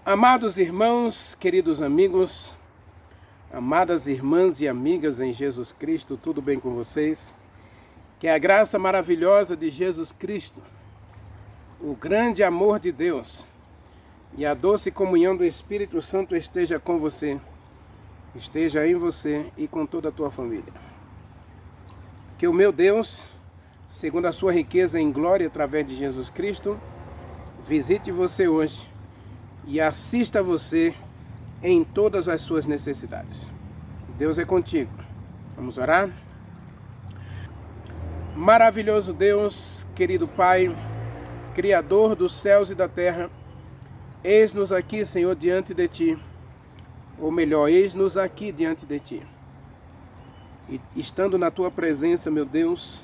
Amados irmãos, queridos amigos, amadas irmãs e amigas em Jesus Cristo, tudo bem com vocês? Que a graça maravilhosa de Jesus Cristo, o grande amor de Deus e a doce comunhão do Espírito Santo esteja com você, esteja em você e com toda a tua família. Que o meu Deus, segundo a sua riqueza em glória através de Jesus Cristo, visite você hoje e assista você em todas as suas necessidades. Deus é contigo. Vamos orar? Maravilhoso Deus, querido Pai, Criador dos céus e da terra, eis-nos aqui, Senhor, diante de Ti. Ou melhor, eis-nos aqui diante de Ti. E estando na Tua presença, meu Deus,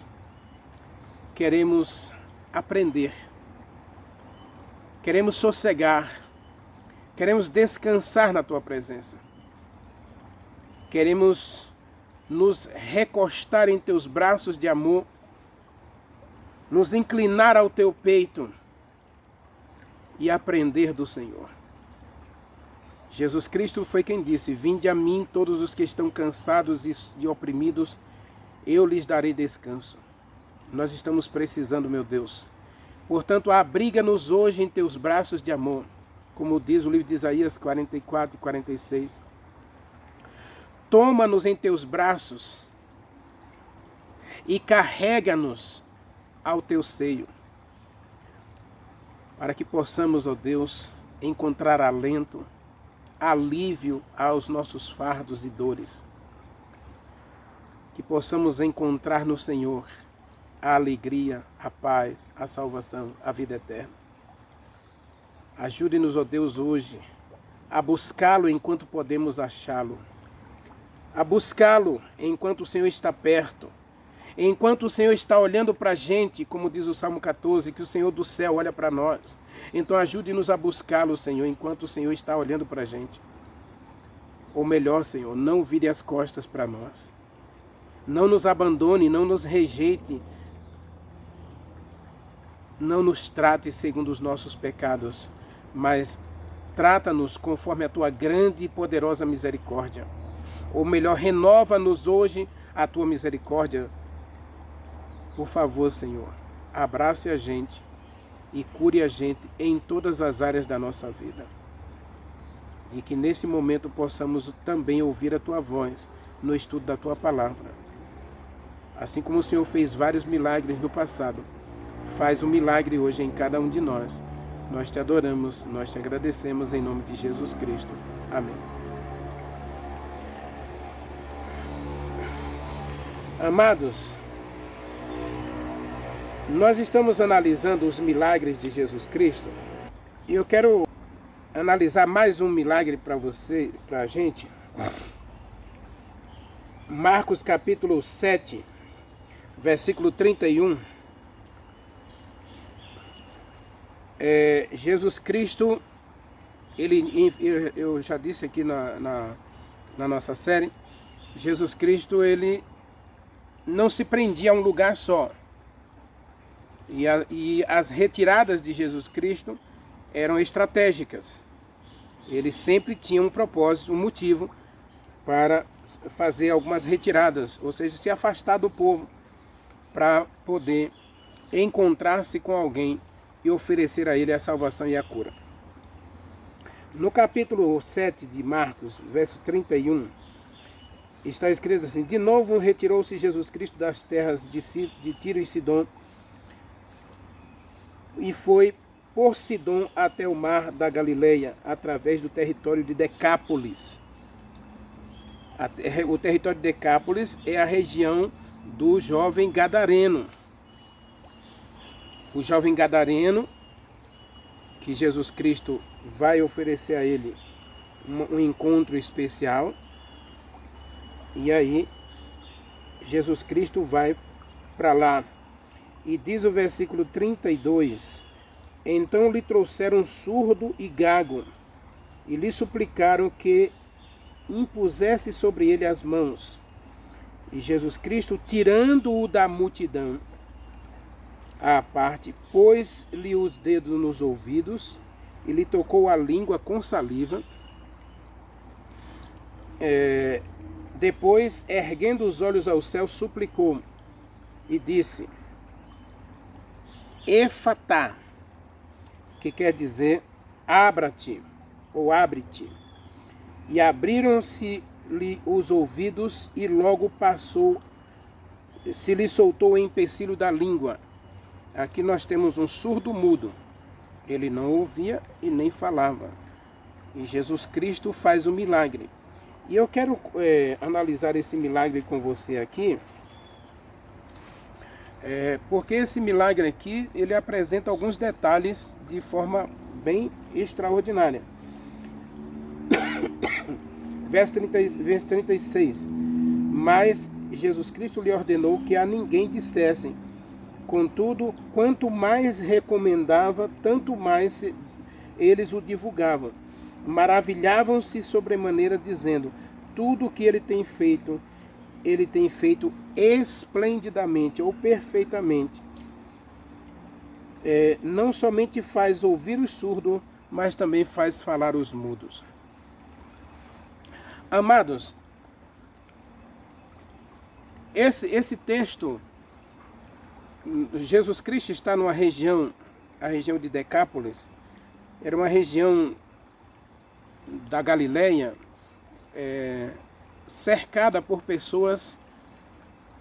queremos aprender, queremos sossegar, queremos descansar na Tua presença. Queremos nos recostar em Teus braços de amor, nos inclinar ao Teu peito e aprender do Senhor. Jesus Cristo foi quem disse: vinde a mim todos os que estão cansados e oprimidos, eu lhes darei descanso. Nós estamos precisando, meu Deus. Portanto, abriga-nos hoje em Teus braços de amor, como diz o livro de Isaías 44 e 46. Toma-nos em Teus braços e carrega-nos ao Teu seio, para que possamos, ó Deus, encontrar alento, alívio aos nossos fardos e dores. Que possamos encontrar no Senhor a alegria, a paz, a salvação, a vida eterna. Ajude-nos, ó Deus, hoje a buscá-lo enquanto podemos achá-lo, a buscá-lo enquanto o Senhor está perto, enquanto o Senhor está olhando para a gente, como diz o Salmo 14, que o Senhor do céu olha para nós. Então ajude-nos a buscá-lo, Senhor, enquanto o Senhor está olhando para a gente. Ou melhor, Senhor, não vire as costas para nós. Não nos abandone, não nos rejeite. Não nos trate segundo os nossos pecados, mas trata-nos conforme a Tua grande e poderosa misericórdia. Ou melhor, renova-nos hoje a Tua misericórdia. Por favor, Senhor, abrace a gente e cure a gente em todas as áreas da nossa vida. E que nesse momento possamos também ouvir a Tua voz no estudo da Tua palavra. Assim como o Senhor fez vários milagres no passado, faz um milagre hoje em cada um de nós. Nós Te adoramos, nós Te agradecemos em nome de Jesus Cristo. Amém. Amados, nós estamos analisando os milagres de Jesus Cristo e eu quero analisar mais um milagre para você, para a gente. Marcos capítulo 7, versículo 31. Jesus Cristo, eu já disse aqui na nossa série, Jesus Cristo, ele não se prendia a um lugar só. E as retiradas de Jesus Cristo eram estratégicas. Ele sempre tinha um propósito, um motivo para fazer algumas retiradas, ou seja, se afastar do povo para poder encontrar-se com alguém e oferecer a ele a salvação e a cura. No capítulo 7 de Marcos, verso 31, está escrito assim: de novo retirou-se Jesus Cristo das terras de Tiro e Sidom e foi por Sidom até o mar da Galileia, através do território de Decápolis. O território de Decápolis é a região do jovem gadareno. O jovem gadareno, que Jesus Cristo vai oferecer a ele um encontro especial. E aí, Jesus Cristo vai para lá. E diz o versículo 32, então lhe trouxeram surdo e gago, e lhe suplicaram que impusesse sobre ele as mãos. E Jesus Cristo, tirando-o da multidão à parte, pôs-lhe os dedos nos ouvidos e lhe tocou a língua com saliva. Depois, erguendo os olhos ao céu, suplicou e disse: Efatá, que quer dizer abra-te ou abre-te. E abriram-se-lhe os ouvidos e logo se lhe soltou o empecilho da língua. Aqui nós temos um surdo mudo. Ele não ouvia e nem falava. E Jesus Cristo faz o milagre. E eu quero analisar esse milagre com você aqui, porque esse milagre aqui, ele apresenta alguns detalhes de forma bem extraordinária. Verso 36. Mas Jesus Cristo lhe ordenou que a ninguém dissessem. Contudo, quanto mais recomendava, tanto mais eles o divulgavam. Maravilhavam-se sobremaneira, dizendo: tudo o que ele tem feito esplendidamente ou perfeitamente. Não somente faz ouvir os surdos, mas também faz falar os mudos. Amados, esse texto, Jesus Cristo está numa região, a região de Decápolis, era uma região da Galileia, cercada por pessoas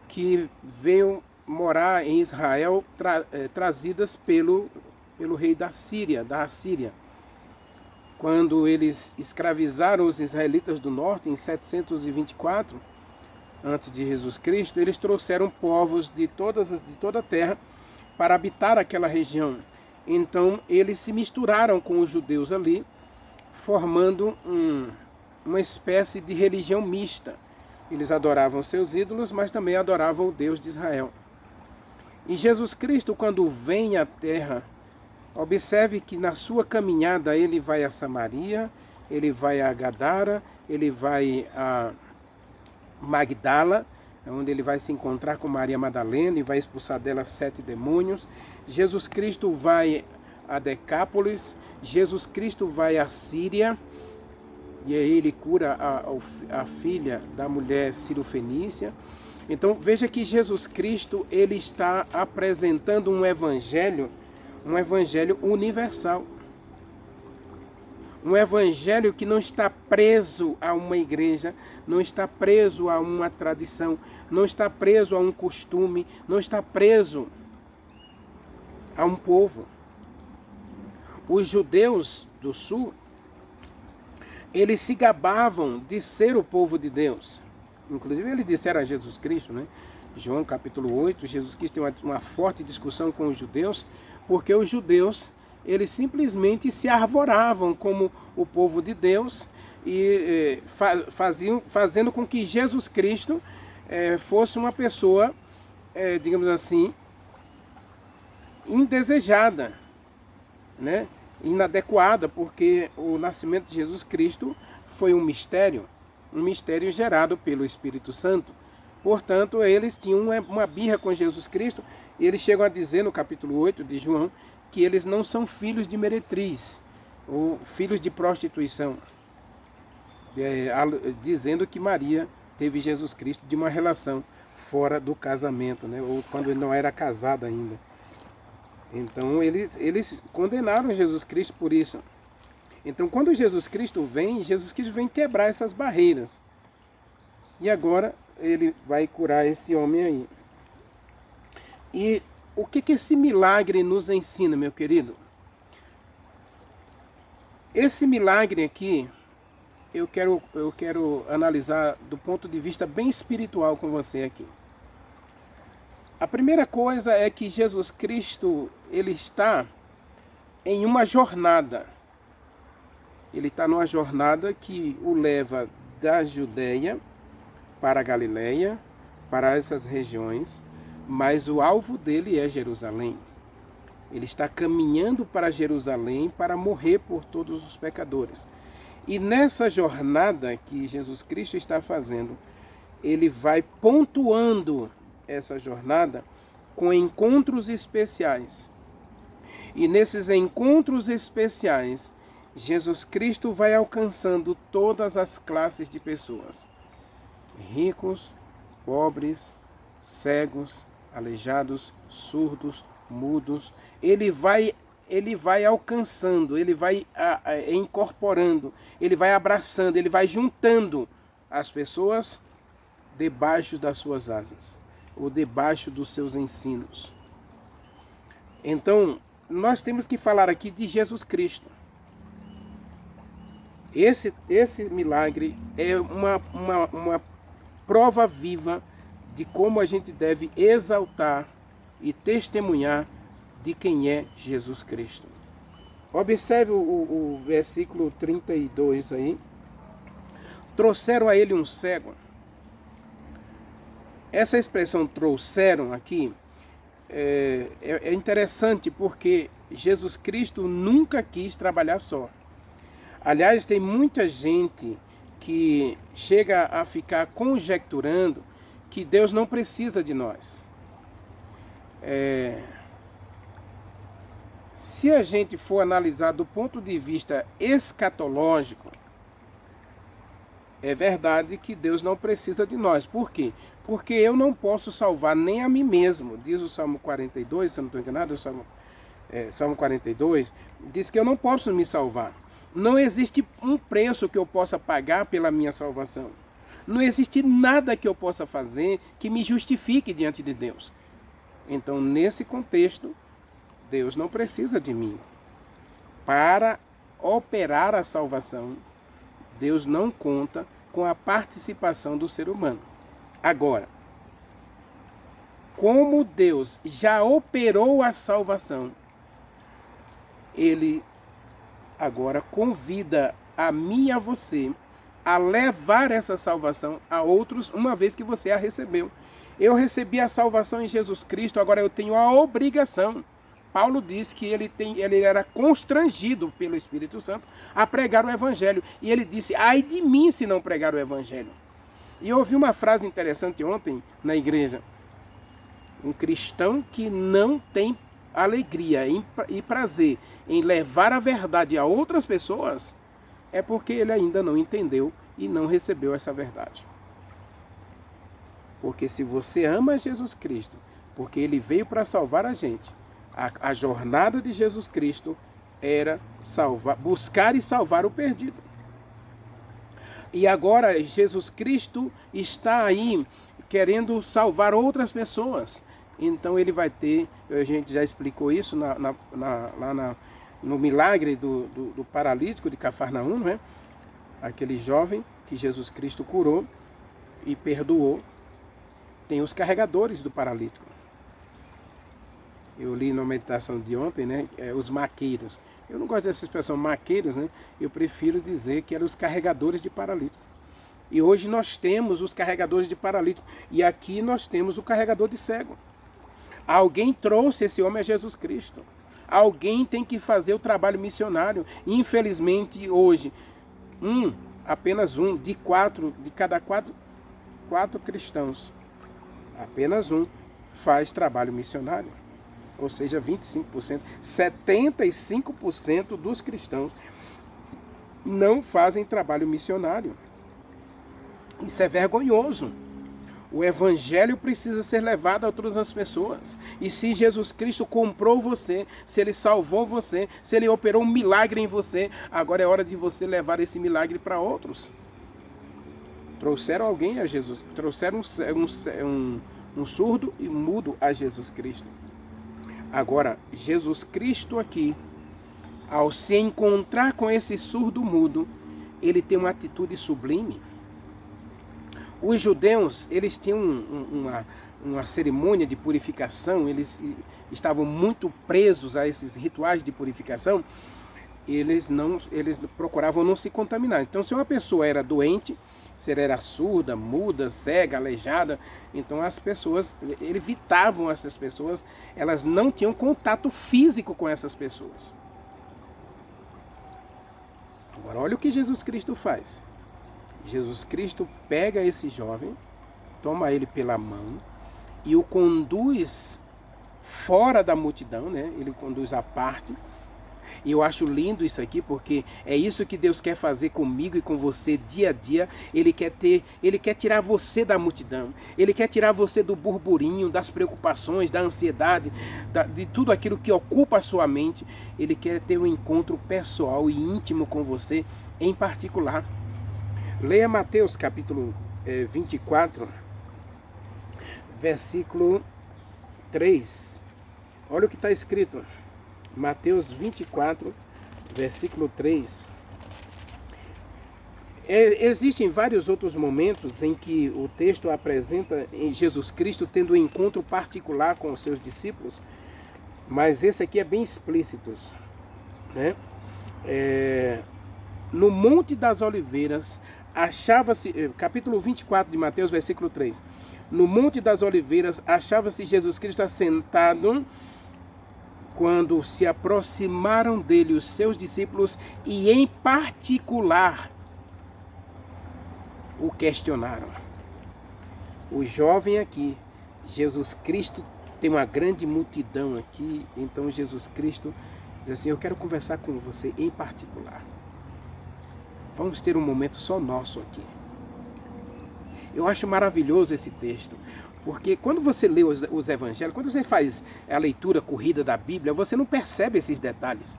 que veio morar em Israel, trazidas pelo rei da Assíria. Quando eles escravizaram os israelitas do norte, em 724, antes de Jesus Cristo, eles trouxeram povos de toda a terra para habitar aquela região. Então, eles se misturaram com os judeus ali, formando uma espécie de religião mista. Eles adoravam seus ídolos, mas também adoravam o Deus de Israel. E Jesus Cristo, quando vem à terra, observe que na sua caminhada ele vai a Samaria, ele vai a Gadara, ele vai a Magdala, onde ele vai se encontrar com Maria Madalena e vai expulsar dela 7 demônios. Jesus Cristo vai a Decápolis, Jesus Cristo vai à Síria, e aí ele cura a filha da mulher Cirofenícia. Então veja que Jesus Cristo, ele está apresentando um evangelho universal. Um evangelho que não está preso a uma igreja, não está preso a uma tradição, não está preso a um costume, não está preso a um povo. Os judeus do sul, eles se gabavam de ser o povo de Deus. Inclusive eles disseram a Jesus Cristo, né? João capítulo 8, Jesus Cristo tem uma forte discussão com os judeus, porque os judeus, eles simplesmente se arvoravam como o povo de Deus e fazendo com que Jesus Cristo fosse uma pessoa, digamos assim, indesejada, né? Inadequada, porque o nascimento de Jesus Cristo foi um mistério gerado pelo Espírito Santo. Portanto, eles tinham uma birra com Jesus Cristo, e eles chegam a dizer no capítulo 8 de João que eles não são filhos de meretriz, ou filhos de prostituição, dizendo que Maria teve Jesus Cristo de uma relação fora do casamento, né? Ou quando ele não era casado ainda. Então eles condenaram Jesus Cristo por isso. Então quando Jesus Cristo vem quebrar essas barreiras. E agora ele vai curar esse homem aí. E o que esse milagre nos ensina, meu querido? Esse milagre aqui, eu quero analisar do ponto de vista bem espiritual com você aqui. A primeira coisa é que Jesus Cristo, ele está em uma jornada. Ele está numa jornada que o leva da Judeia para a Galileia, para essas regiões, mas o alvo dele é Jerusalém. Ele está caminhando para Jerusalém para morrer por todos os pecadores. E nessa jornada que Jesus Cristo está fazendo, ele vai pontuando essa jornada com encontros especiais. E nesses encontros especiais, Jesus Cristo vai alcançando todas as classes de pessoas. Ricos, pobres, cegos, aleijados, surdos, mudos. Ele vai alcançando, ele vai incorporando, ele vai abraçando, ele vai juntando as pessoas debaixo das suas asas, ou debaixo dos seus ensinos. Então, nós temos que falar aqui de Jesus Cristo. Esse milagre é uma prova viva de como a gente deve exaltar e testemunhar de quem é Jesus Cristo. Observe o versículo 32 aí. Trouxeram a ele um cego. Essa expressão trouxeram aqui é interessante porque Jesus Cristo nunca quis trabalhar só. Aliás, tem muita gente que chega a ficar conjecturando que Deus não precisa de nós. Se a gente for analisar do ponto de vista escatológico, é verdade que Deus não precisa de nós. Por quê? Porque eu não posso salvar nem a mim mesmo. Diz o Salmo 42, se eu não estou enganado, o Salmo 42, diz que eu não posso me salvar. Não existe um preço que eu possa pagar pela minha salvação. Não existe nada que eu possa fazer que me justifique diante de Deus. Então, nesse contexto, Deus não precisa de mim. Para operar a salvação, Deus não conta com a participação do ser humano. Agora, como Deus já operou a salvação, Ele agora convida a mim e a você a levar essa salvação a outros, uma vez que você a recebeu. Eu recebi a salvação em Jesus Cristo, agora eu tenho a obrigação. Paulo diz que ele era constrangido pelo Espírito Santo a pregar o Evangelho. E ele disse, ai de mim se não pregar o Evangelho. E eu ouvi uma frase interessante ontem na igreja. Um cristão que não tem alegria e prazer em levar a verdade a outras pessoas, é porque ele ainda não entendeu e não recebeu essa verdade. Porque se você ama Jesus Cristo, porque ele veio para salvar a gente, a jornada de Jesus Cristo era buscar e salvar o perdido. E agora Jesus Cristo está aí querendo salvar outras pessoas. Então ele vai ter, a gente já explicou isso lá no milagre do paralítico de Cafarnaum, não é? Aquele jovem que Jesus Cristo curou e perdoou. Tem os carregadores do paralítico. Eu li na meditação de ontem, né? Os maqueiros. Eu não gosto dessa expressão maqueiros, né? Eu prefiro dizer que eram os carregadores de paralítico. E hoje nós temos os carregadores de paralítico. E aqui nós temos o carregador de cego. Alguém trouxe esse homem a Jesus Cristo. Alguém tem que fazer o trabalho missionário. Infelizmente, hoje, apenas um de cada quatro cristãos, apenas um faz trabalho missionário. Ou seja, 25%, 75% dos cristãos não fazem trabalho missionário. Isso é vergonhoso. O evangelho precisa ser levado a todas as pessoas. E se Jesus Cristo comprou você, se ele salvou você, se ele operou um milagre em você, agora é hora de você levar esse milagre para outros. Trouxeram alguém a Jesus, trouxeram um surdo e mudo a Jesus Cristo. Agora, Jesus Cristo aqui, ao se encontrar com esse surdo mudo, ele tem uma atitude sublime. Os judeus, eles tinham uma cerimônia de purificação, eles estavam muito presos a esses rituais de purificação, eles procuravam não se contaminar. Então, se uma pessoa era doente, se ela era surda, muda, cega, aleijada, então as pessoas, evitavam essas pessoas, elas não tinham contato físico com essas pessoas. Agora, olha o que Jesus Cristo faz. Jesus Cristo pega esse jovem, toma ele pela mão e o conduz fora da multidão, né? Ele conduz à parte. E eu acho lindo isso aqui, porque é isso que Deus quer fazer comigo e com você dia a dia. Ele quer tirar você da multidão. Ele quer tirar você do burburinho, das preocupações, da ansiedade, de tudo aquilo que ocupa a sua mente. Ele quer ter um encontro pessoal e íntimo com você em particular. Leia Mateus capítulo 24, versículo 3. Olha o que está escrito. Mateus 24, versículo 3. Existem vários outros momentos em que o texto apresenta em Jesus Cristo tendo um encontro particular com os seus discípulos, mas esse aqui é bem explícito, né? No Monte das Oliveiras, achava-se, capítulo 24 de Mateus, versículo 3. No Monte das Oliveiras, achava-se Jesus Cristo assentado, quando se aproximaram dele os seus discípulos e, em particular, o questionaram. O jovem aqui, Jesus Cristo, tem uma grande multidão aqui, então Jesus Cristo diz assim: eu quero conversar com você em particular. Vamos ter um momento só nosso aqui. Eu acho maravilhoso esse texto, porque quando você lê os evangelhos, quando você faz a leitura corrida da Bíblia, você não percebe esses detalhes.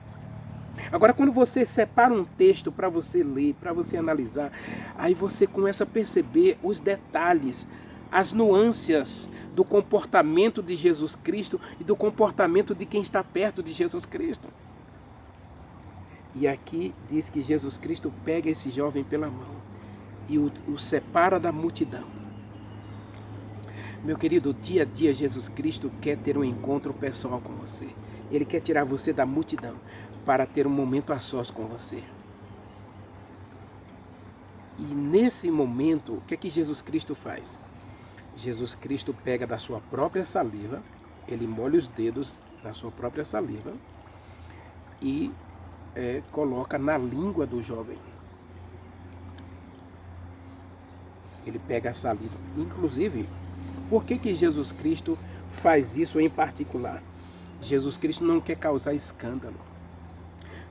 Agora, quando você separa um texto para você ler, para você analisar, aí você começa a perceber os detalhes, as nuances do comportamento de Jesus Cristo e do comportamento de quem está perto de Jesus Cristo. E aqui diz que Jesus Cristo pega esse jovem pela mão e o separa da multidão. Meu querido, dia a dia Jesus Cristo quer ter um encontro pessoal com você. Ele quer tirar você da multidão para ter um momento a sós com você. E nesse momento, o que é que Jesus Cristo faz? Jesus Cristo pega da sua própria saliva, ele molha os dedos da sua própria saliva e coloca na língua do jovem. Ele pega a saliva. Inclusive, por que Jesus Cristo faz isso em particular? Jesus Cristo não quer causar escândalo.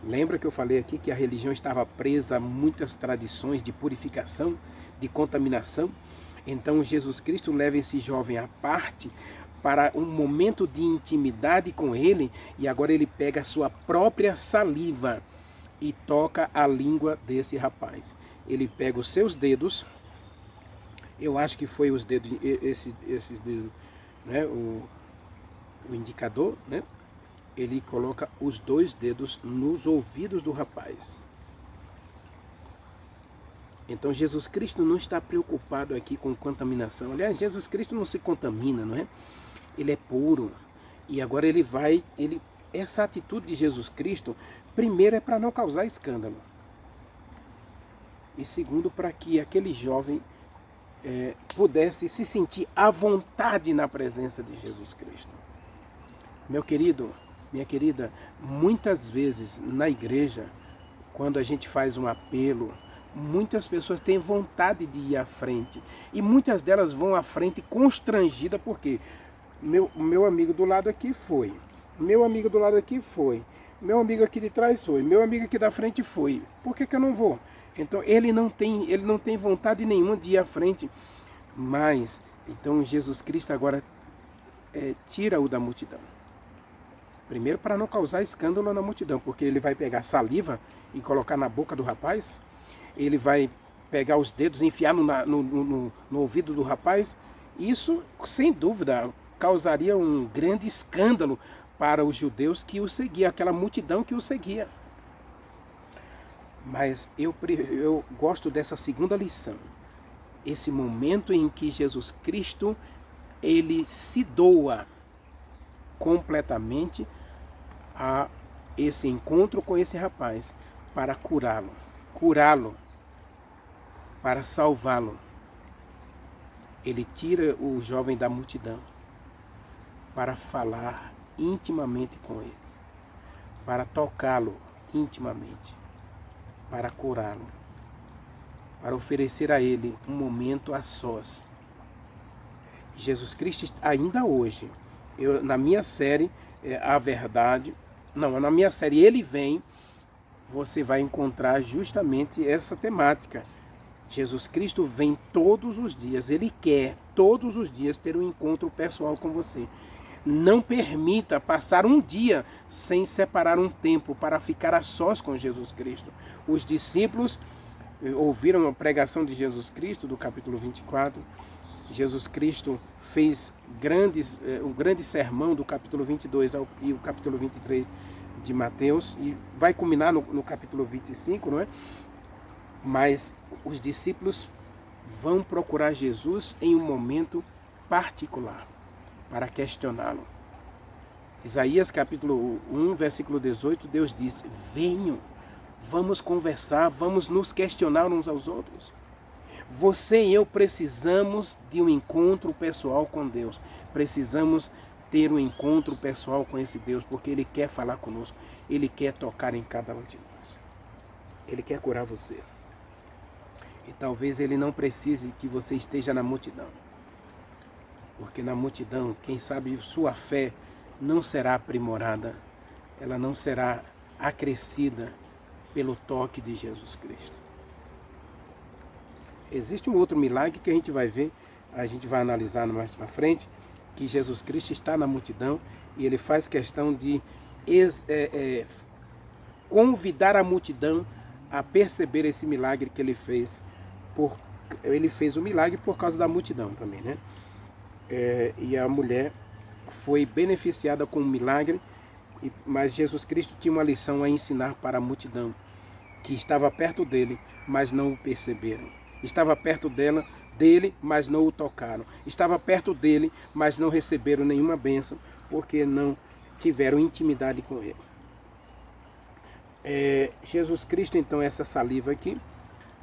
Lembra que eu falei aqui que a religião estava presa a muitas tradições de purificação, de contaminação? Então Jesus Cristo leva esse jovem à parte para um momento de intimidade com ele, e agora ele pega a sua própria saliva e toca a língua desse rapaz. Ele pega os seus dedos, eu acho que foi os dedos, esses dedos, né, o indicador, né? Ele coloca os 2 dedos nos ouvidos do rapaz. Então Jesus Cristo não está preocupado aqui com contaminação. Aliás, Jesus Cristo não se contamina, não é? Ele é puro. E agora essa atitude de Jesus Cristo, primeiro é para não causar escândalo. E segundo, para que aquele jovem pudesse se sentir à vontade na presença de Jesus Cristo. Meu querido, minha querida, muitas vezes na igreja, quando a gente faz um apelo, muitas pessoas têm vontade de ir à frente. E muitas delas vão à frente constrangidas, porque meu amigo do lado aqui foi, meu amigo do lado aqui foi, meu amigo aqui de trás foi, meu amigo aqui da frente foi. Por que eu não vou? Então ele não tem vontade nenhuma de ir à frente. Mas, então Jesus Cristo agora tira-o da multidão. Primeiro, para não causar escândalo na multidão, porque ele vai pegar saliva e colocar na boca do rapaz, ele vai pegar os dedos e enfiar no ouvido do rapaz. Isso, sem dúvida, causaria um grande escândalo para os judeus que o seguiam, aquela multidão que o seguia. Mas eu gosto dessa segunda lição, esse momento em que Jesus Cristo, ele se doa completamente a esse encontro com esse rapaz para curá-lo, para salvá-lo. Ele tira o jovem da multidão para falar intimamente com ele, para tocá-lo intimamente, para curá-lo, para oferecer a ele um momento a sós. Jesus Cristo, ainda hoje, Na minha série, A Verdade, não, na minha série Ele Vem, você vai encontrar justamente essa temática. Jesus Cristo vem todos os dias, Ele quer todos os dias ter um encontro pessoal com você. Não permita passar um dia sem separar um tempo para ficar a sós com Jesus Cristo. Os discípulos ouviram a pregação de Jesus Cristo, do capítulo 24. Jesus Cristo fez o grande sermão do capítulo 22 e o capítulo 23 de Mateus, e vai culminar no capítulo 25, não é? Mas os discípulos vão procurar Jesus em um momento particular para questioná-lo. Isaías capítulo 1, versículo 18, Deus diz: venham, vamos conversar, vamos nos questionar uns aos outros. Você e eu precisamos de um encontro pessoal com Deus. Precisamos ter um encontro pessoal com esse Deus, porque Ele quer falar conosco. Ele quer tocar em cada um de nós. Ele quer curar você. E talvez Ele não precise que você esteja na multidão. Porque na multidão, quem sabe, sua fé não será aprimorada. Ela não será acrescida pelo toque de Jesus Cristo. Existe um outro milagre que a gente vai ver, a gente vai analisar mais para frente, que Jesus Cristo está na multidão e Ele faz questão de convidar a multidão a perceber esse milagre que Ele fez. Ele fez o milagre por causa da multidão também, né? E a mulher foi beneficiada com o milagre, mas Jesus Cristo tinha uma lição a ensinar para a multidão, que estava perto dele, mas não o perceberam. Estava perto dele, mas não o tocaram. Estava perto dele, mas não receberam nenhuma bênção, porque não tiveram intimidade com ele. Jesus Cristo, então, essa saliva aqui,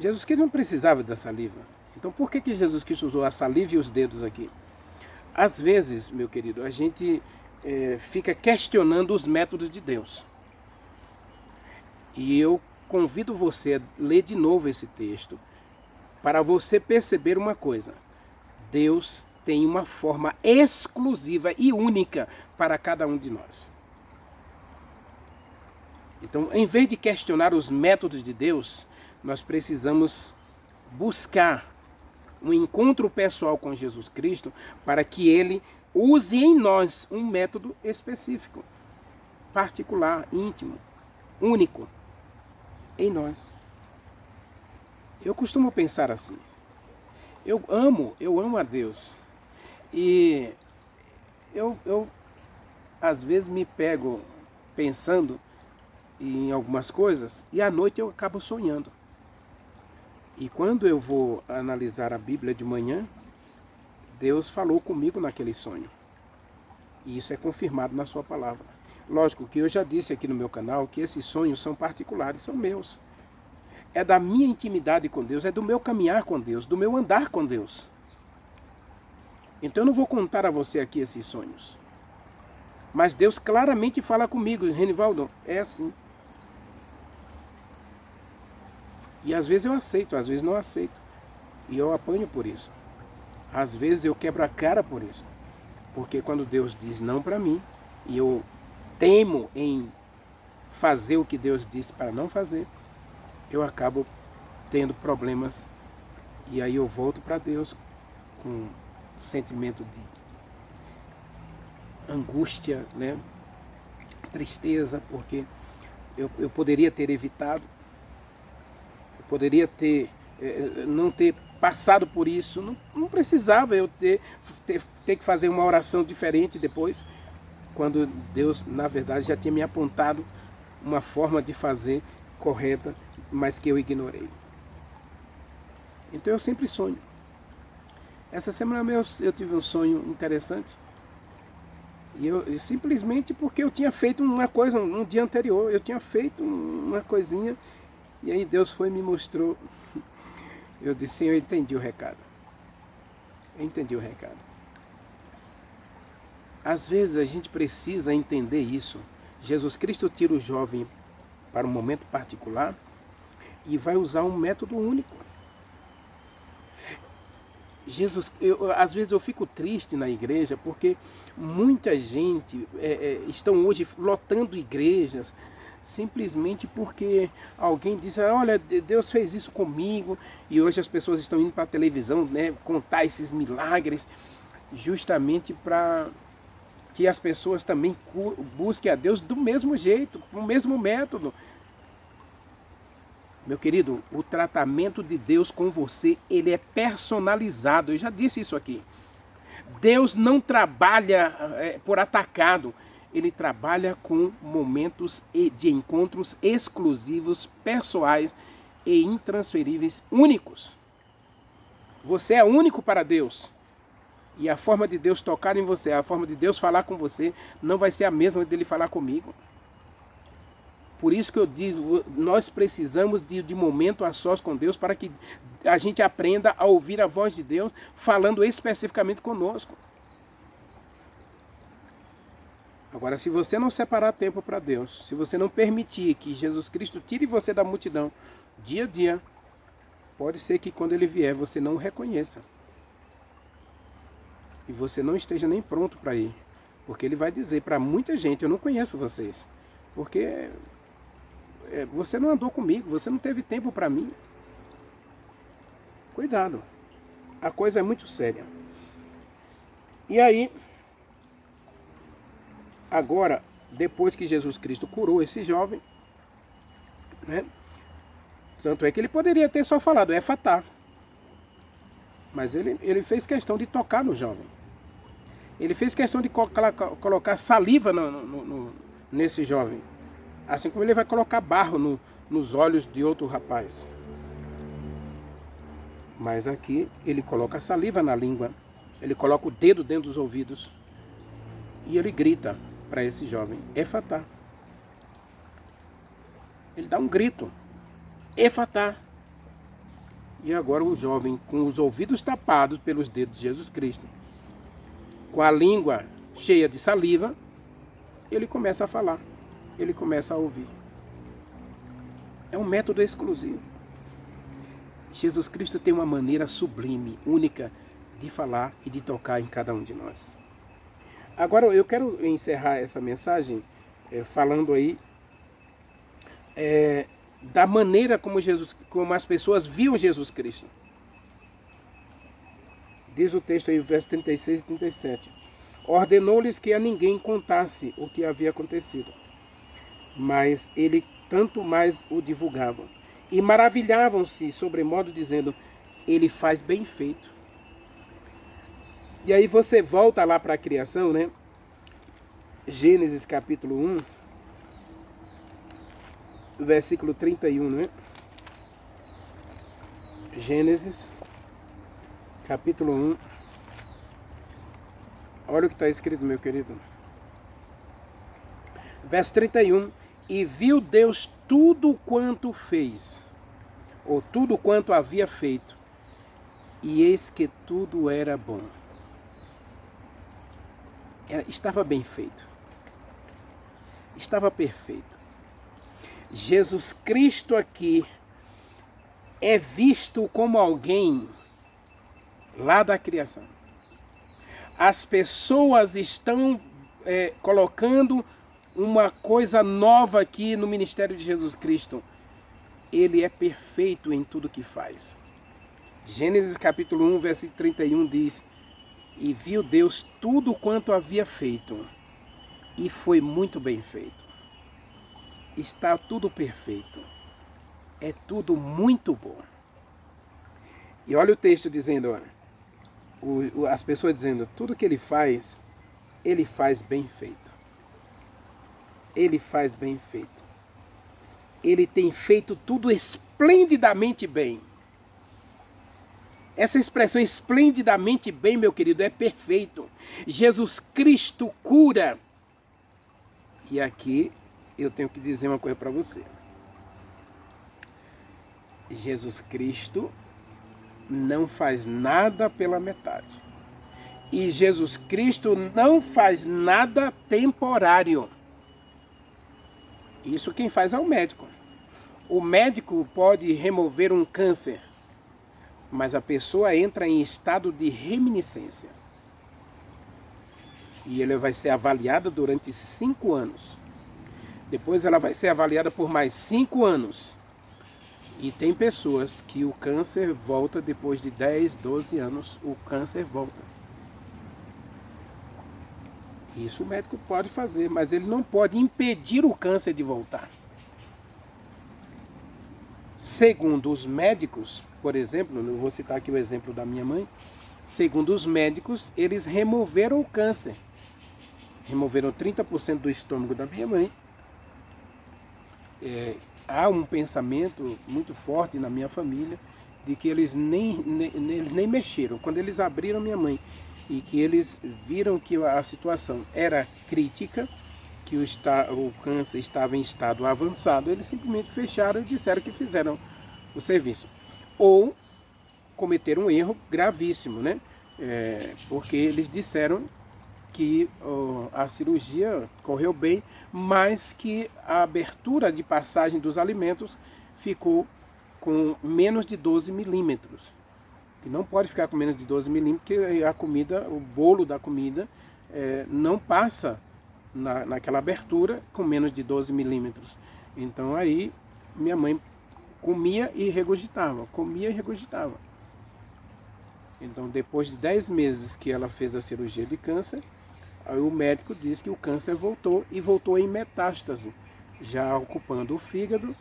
Jesus Cristo não precisava da saliva. Então, por que Jesus Cristo usou a saliva e os dedos aqui? Às vezes, meu querido, a gente fica questionando os métodos de Deus. E eu convido você a ler de novo esse texto, para você perceber uma coisa: Deus tem uma forma exclusiva e única para cada um de nós. Então, em vez de questionar os métodos de Deus, nós precisamos buscar um encontro pessoal com Jesus Cristo para que Ele use em nós um método específico, particular, íntimo, único, em nós. Eu costumo pensar assim: eu amo a Deus, e eu às vezes me pego pensando em algumas coisas e à noite eu acabo sonhando. E quando eu vou analisar a Bíblia de manhã, Deus falou comigo naquele sonho. E isso é confirmado na sua palavra. Lógico que eu já disse aqui no meu canal que esses sonhos são particulares, são meus. É da minha intimidade com Deus, é do meu caminhar com Deus, do meu andar com Deus. Então eu não vou contar a você aqui esses sonhos. Mas Deus claramente fala comigo: Renivaldo, é assim. E às vezes eu aceito, às vezes não aceito. E eu apanho por isso. Às vezes eu quebro a cara por isso. Porque quando Deus diz não para mim, e eu temo em fazer o que Deus disse para não fazer, eu acabo tendo problemas. E aí eu volto para Deus com sentimento de angústia, né? Tristeza, porque eu poderia ter evitado, eu poderia não ter passado por isso, não precisava eu ter que fazer uma oração diferente depois, quando Deus, na verdade, já tinha me apontado uma forma de fazer correta, mas que eu ignorei. Então eu sempre sonho. Essa semana eu tive um sonho interessante. E simplesmente porque eu tinha feito uma coisa no dia anterior, eu tinha feito uma coisinha, e aí Deus foi e me mostrou. Eu disse: sim, eu entendi o recado. Eu entendi o recado. Às vezes a gente precisa entender isso. Jesus Cristo tira o jovem para um momento particular e vai usar um método único. Às vezes eu fico triste na igreja porque muita gente estão hoje lotando igrejas simplesmente porque alguém diz, olha, Deus fez isso comigo, e hoje as pessoas estão indo para a televisão, né, contar esses milagres, justamente para que as pessoas também busquem a Deus do mesmo jeito, com o mesmo método. Meu querido, o tratamento de Deus com você, ele é personalizado. Eu já disse isso aqui. Deus não trabalha por atacado. Ele trabalha com momentos de encontros exclusivos, pessoais e intransferíveis, únicos. Você é único para Deus. E a forma de Deus tocar em você, a forma de Deus falar com você, não vai ser a mesma dele falar comigo. Por isso que eu digo, nós precisamos de momento a sós com Deus para que a gente aprenda a ouvir a voz de Deus falando especificamente conosco. Agora, se você não separar tempo para Deus, se você não permitir que Jesus Cristo tire você da multidão dia a dia, pode ser que quando ele vier você não o reconheça. E você não esteja nem pronto para ir. Porque ele vai dizer para muita gente, eu não conheço vocês. Porque você não andou comigo, você não teve tempo para mim. Cuidado. A coisa é muito séria. E aí, agora, depois que Jesus Cristo curou esse jovem, né? Tanto é que ele poderia ter só falado, Efatá. Mas ele fez questão de tocar no jovem. Ele fez questão de colocar saliva nesse jovem. Assim como ele vai colocar barro nos olhos de outro rapaz. Mas aqui ele coloca saliva na língua. Ele coloca o dedo dentro dos ouvidos. E ele grita para esse jovem, Efatá. Ele dá um grito, Efatá. E agora o jovem, com os ouvidos tapados pelos dedos de Jesus Cristo, com a língua cheia de saliva, ele começa a falar, ele começa a ouvir. É um método exclusivo. Jesus Cristo tem uma maneira sublime, única, de falar e de tocar em cada um de nós. Agora eu quero encerrar essa mensagem falando aí da maneira como as pessoas viam Jesus Cristo. Diz o texto aí, versos 36 e 37. Ordenou-lhes que a ninguém contasse o que havia acontecido, mas ele tanto mais o divulgava. E maravilhavam-se sobremodo, dizendo, ele faz bem feito. E aí você volta lá para a criação, né? Gênesis capítulo 1, versículo 31, né? Gênesis capítulo 1. Olha o que está escrito, meu querido. Verso 31. E viu Deus tudo quanto fez, ou tudo quanto havia feito, e eis que tudo era bom. Estava bem feito. Estava perfeito. Jesus Cristo aqui é visto como alguém lá da criação. As pessoas estão colocando uma coisa nova aqui no ministério de Jesus Cristo. Ele é perfeito em tudo que faz. Gênesis capítulo 1, versículo 31 diz, e viu Deus tudo quanto havia feito, e foi muito bem feito. Está tudo perfeito. É tudo muito bom. E olha o texto dizendo, olha, as pessoas dizendo, tudo que ele faz bem feito. Ele faz bem feito. Ele tem feito tudo esplendidamente bem. Essa expressão esplendidamente bem, meu querido, é perfeito. Jesus Cristo cura. E aqui eu tenho que dizer uma coisa para você. Jesus Cristo não faz nada pela metade. E Jesus Cristo não faz nada temporário. Isso quem faz é o médico. O médico pode remover um câncer, mas a pessoa entra em estado de reminiscência. E ela vai ser avaliada durante 5 anos. Depois ela vai ser avaliada por mais 5 anos. E tem pessoas que o câncer volta depois de 10, 12 anos, o câncer volta. Isso o médico pode fazer, mas ele não pode impedir o câncer de voltar. Segundo os médicos, por exemplo, eu vou citar aqui o exemplo da minha mãe, segundo os médicos, eles removeram o câncer. Removeram 30% do estômago da minha mãe. Há um pensamento muito forte na minha família de que eles nem mexeram. Quando eles abriram minha mãe e que eles viram que a situação era crítica, que o câncer estava em estado avançado, eles simplesmente fecharam e disseram que fizeram o serviço. Ou cometeram um erro gravíssimo, né? Porque eles disseram que a cirurgia correu bem, mas que a abertura de passagem dos alimentos ficou com menos de 12 milímetros. Que não pode ficar com menos de 12 milímetros, porque a comida, o bolo da comida, não passa naquela abertura com menos de 12 milímetros. Então aí minha mãe comia e regurgitava, comia e regurgitava. Então depois de 10 meses que ela fez a cirurgia de câncer, aí o médico disse que o câncer voltou e voltou em metástase, já ocupando o fígado,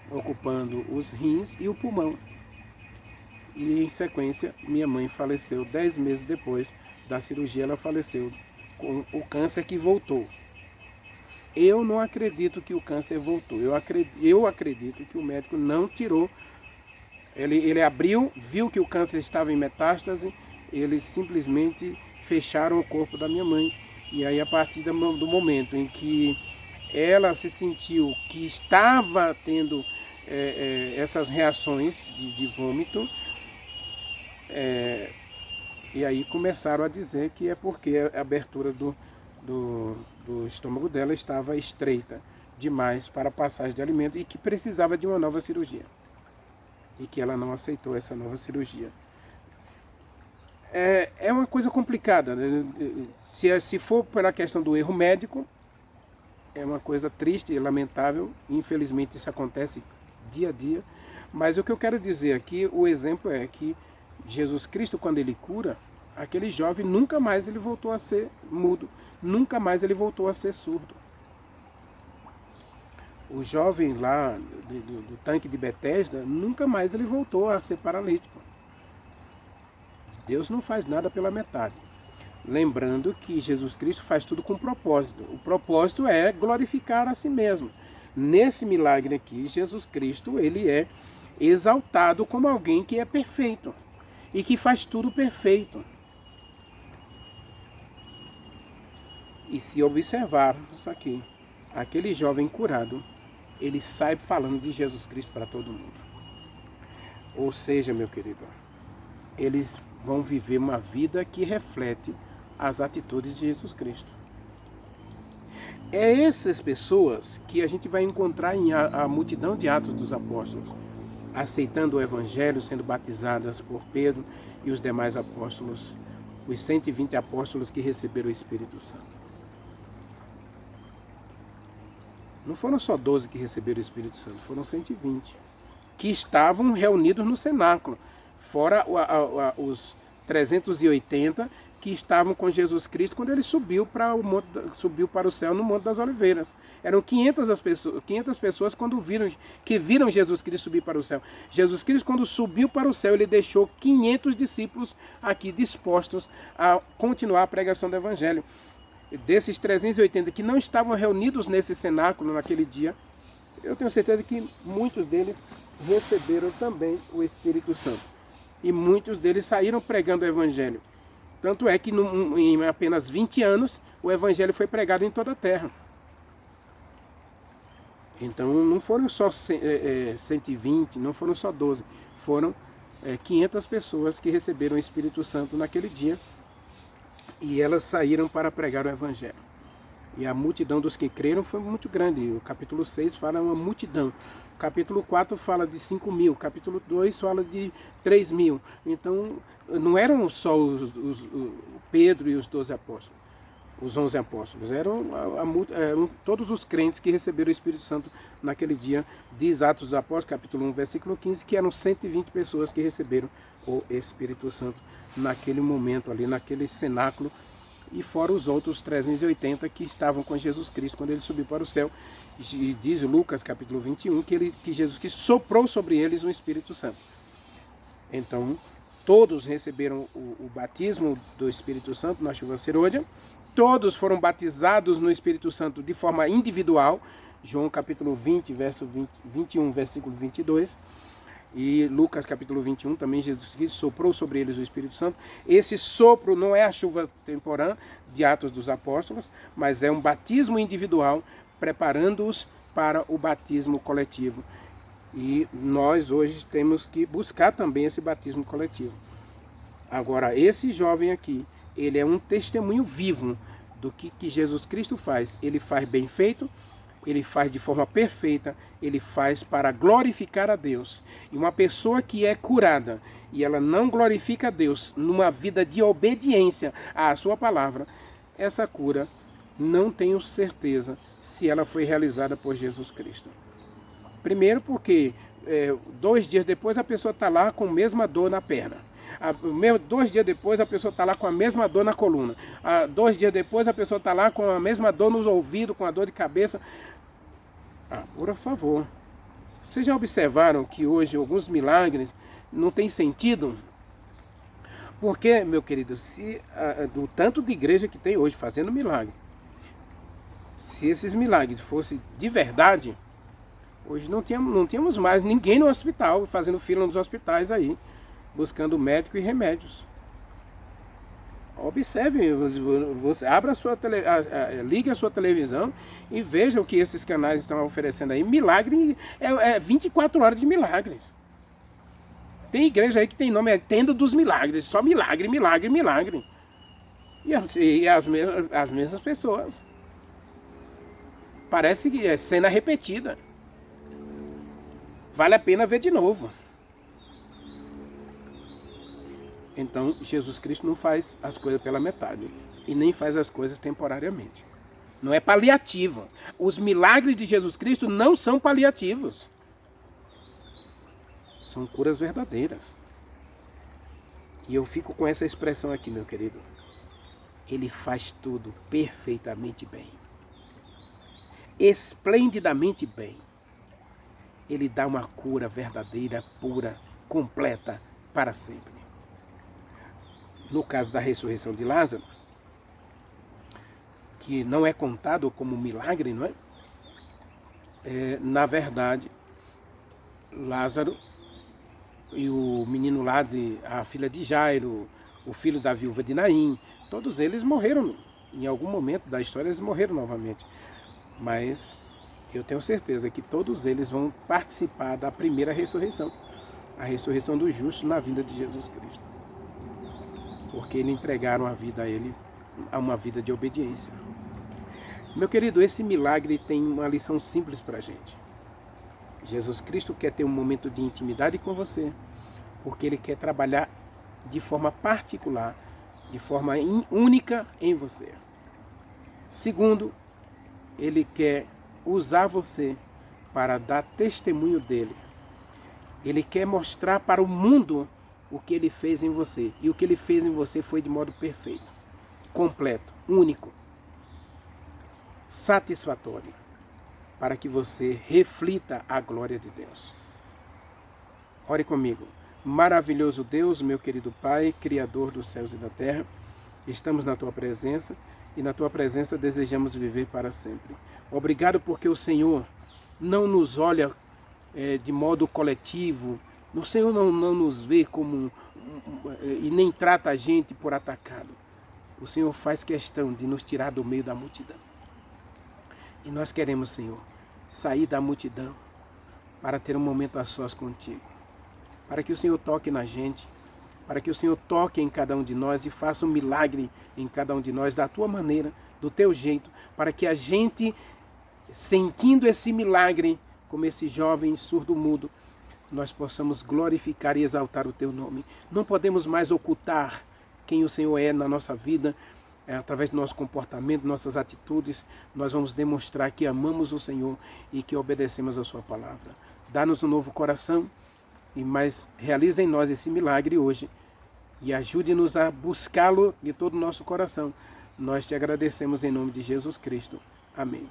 ocupando os rins e o pulmão. E em sequência, minha mãe faleceu 10 meses depois da cirurgia, ela faleceu com o câncer que voltou. Eu não acredito que o câncer voltou, eu acredito que o médico não tirou, ele abriu, viu que o câncer estava em metástase, eles simplesmente fecharam o corpo da minha mãe. E aí, a partir do momento em que ela se sentiu que estava tendo essas reações de vômito, e aí começaram a dizer que é porque a abertura do estômago dela estava estreita demais para a passagem de alimento e que precisava de uma nova cirurgia. E que ela não aceitou essa nova cirurgia. É uma coisa complicada, né? Se for pela questão do erro médico, é uma coisa triste e lamentável. Infelizmente isso acontece dia a dia. Mas o que eu quero dizer aqui, o exemplo é que Jesus Cristo, quando ele cura, aquele jovem nunca mais ele voltou a ser mudo, nunca mais ele voltou a ser surdo. O jovem lá do tanque de Betesda, nunca mais ele voltou a ser paralítico. Deus não faz nada pela metade. Lembrando que Jesus Cristo faz tudo com propósito. O propósito é glorificar a si mesmo. Nesse milagre aqui, Jesus Cristo, ele é exaltado como alguém que é perfeito e que faz tudo perfeito. E se observarmos aqui, aquele jovem curado, ele sai falando de Jesus Cristo para todo mundo. Ou seja, meu querido, eles vão viver uma vida que reflete as atitudes de Jesus Cristo. É essas pessoas que a gente vai encontrar em a multidão de Atos dos Apóstolos, aceitando o Evangelho, sendo batizadas por Pedro e os demais apóstolos, os 120 apóstolos que receberam o Espírito Santo. Não foram só 12 que receberam o Espírito Santo, foram 120, que estavam reunidos no cenáculo, fora os 380 que estavam com Jesus Cristo quando ele subiu para o céu no Monte das Oliveiras. Eram 500 pessoas quando viram Jesus Cristo subir para o céu. Jesus Cristo, quando subiu para o céu, ele deixou 500 discípulos aqui dispostos a continuar a pregação do Evangelho. Desses 380 que não estavam reunidos nesse cenáculo naquele dia, eu tenho certeza que muitos deles receberam também o Espírito Santo. E muitos deles saíram pregando o Evangelho. Tanto é que em apenas 20 anos, o Evangelho foi pregado em toda a terra. Então não foram só 120, não foram só 12, foram 500 pessoas que receberam o Espírito Santo naquele dia. E elas saíram para pregar o Evangelho. E a multidão dos que creram foi muito grande. O capítulo 6 fala uma multidão. Capítulo 4 fala de 5.000, capítulo 2 fala de 3.000. Então, não eram só o Pedro e os 12 apóstolos, os 11 apóstolos, eram todos os crentes que receberam o Espírito Santo naquele dia. Diz Atos dos Apóstolos, capítulo 1, versículo 15, que eram 120 pessoas que receberam o Espírito Santo naquele momento ali, naquele cenáculo, e fora os outros 380 que estavam com Jesus Cristo quando ele subiu para o céu. E diz Lucas, capítulo 21, que Jesus Cristo soprou sobre eles o Espírito Santo. Então, todos receberam o batismo do Espírito Santo na chuva serôdia, todos foram batizados no Espírito Santo de forma individual, João capítulo 20, verso 21, versículo 22, e Lucas capítulo 21, também Jesus Cristo soprou sobre eles o Espírito Santo. Esse sopro não é a chuva temporã de Atos dos Apóstolos, mas é um batismo individual, preparando-os para o batismo coletivo. E nós hoje temos que buscar também esse batismo coletivo. Agora, esse jovem aqui, ele é um testemunho vivo do que Jesus Cristo faz. Ele faz bem feito, ele faz de forma perfeita, ele faz para glorificar a Deus. E uma pessoa que é curada e ela não glorifica a Deus numa vida de obediência à sua palavra, essa cura, não tenho certeza se ela foi realizada por Jesus Cristo. Primeiro porque 2 dias depois a pessoa está lá com a mesma dor na perna. 2 dias depois a pessoa está lá com a mesma dor na coluna. 2 dias depois a pessoa está lá com a mesma dor nos ouvidos, com a dor de cabeça. Por favor. Vocês já observaram que hoje alguns milagres não têm sentido? Porque, meu querido, do tanto de igreja que tem hoje fazendo milagre, se esses milagres fossem de verdade, hoje não tínhamos mais ninguém no hospital, fazendo fila nos hospitais aí, buscando médico e remédios. Observe, você abra ligue a sua televisão e veja o que esses canais estão oferecendo aí. Milagre, 24 horas de milagres. Tem igreja aí que tem nome, Tenda dos Milagres, só milagre, milagre, milagre. E as mesmas pessoas. Parece que é cena repetida. Vale a pena ver de novo. Então, Jesus Cristo não faz as coisas pela metade. E nem faz as coisas temporariamente. Não é paliativo. Os milagres de Jesus Cristo não são paliativos. São curas verdadeiras. E eu fico com essa expressão aqui, meu querido. Ele faz tudo perfeitamente bem. Esplendidamente bem. Ele dá uma cura verdadeira, pura, completa, para sempre. No caso da ressurreição de Lázaro, que não é contado como milagre, não é? Na verdade, Lázaro e o menino lá, a filha de Jairo, o filho da viúva de Naim, todos eles morreram. Em algum momento da história eles morreram novamente. Mas eu tenho certeza que todos eles vão participar da primeira ressurreição. A ressurreição dos justos na vinda de Jesus Cristo. Porque eles entregaram a vida a ele, a uma vida de obediência. Meu querido, esse milagre tem uma lição simples para a gente. Jesus Cristo quer ter um momento de intimidade com você, porque Ele quer trabalhar de forma particular, de forma única em você. Segundo, Ele quer usar você para dar testemunho dEle. Ele quer mostrar para o mundo o que Ele fez em você. E o que Ele fez em você foi de modo perfeito, completo, único, satisfatório, para que você reflita a glória de Deus. Ore comigo. Maravilhoso Deus, meu querido Pai, Criador dos céus e da terra, estamos na Tua presença e na Tua presença desejamos viver para sempre. Obrigado porque o Senhor não nos olha de modo coletivo, o Senhor não nos vê como e nem trata a gente por atacado. O Senhor faz questão de nos tirar do meio da multidão. E nós queremos, Senhor, sair da multidão para ter um momento a sós contigo. Para que o Senhor toque na gente, para que o Senhor toque em cada um de nós e faça um milagre em cada um de nós, da tua maneira, do teu jeito, para que a gente, sentindo esse milagre, como esse jovem surdo-mudo, nós possamos glorificar e exaltar o Teu nome. Não podemos mais ocultar quem o Senhor é na nossa vida, através do nosso comportamento, nossas atitudes. Nós vamos demonstrar que amamos o Senhor e que obedecemos a Sua palavra. Dá-nos um novo coração, mas realiza em nós esse milagre hoje e ajude-nos a buscá-lo de todo o nosso coração. Nós te agradecemos em nome de Jesus Cristo. Amém.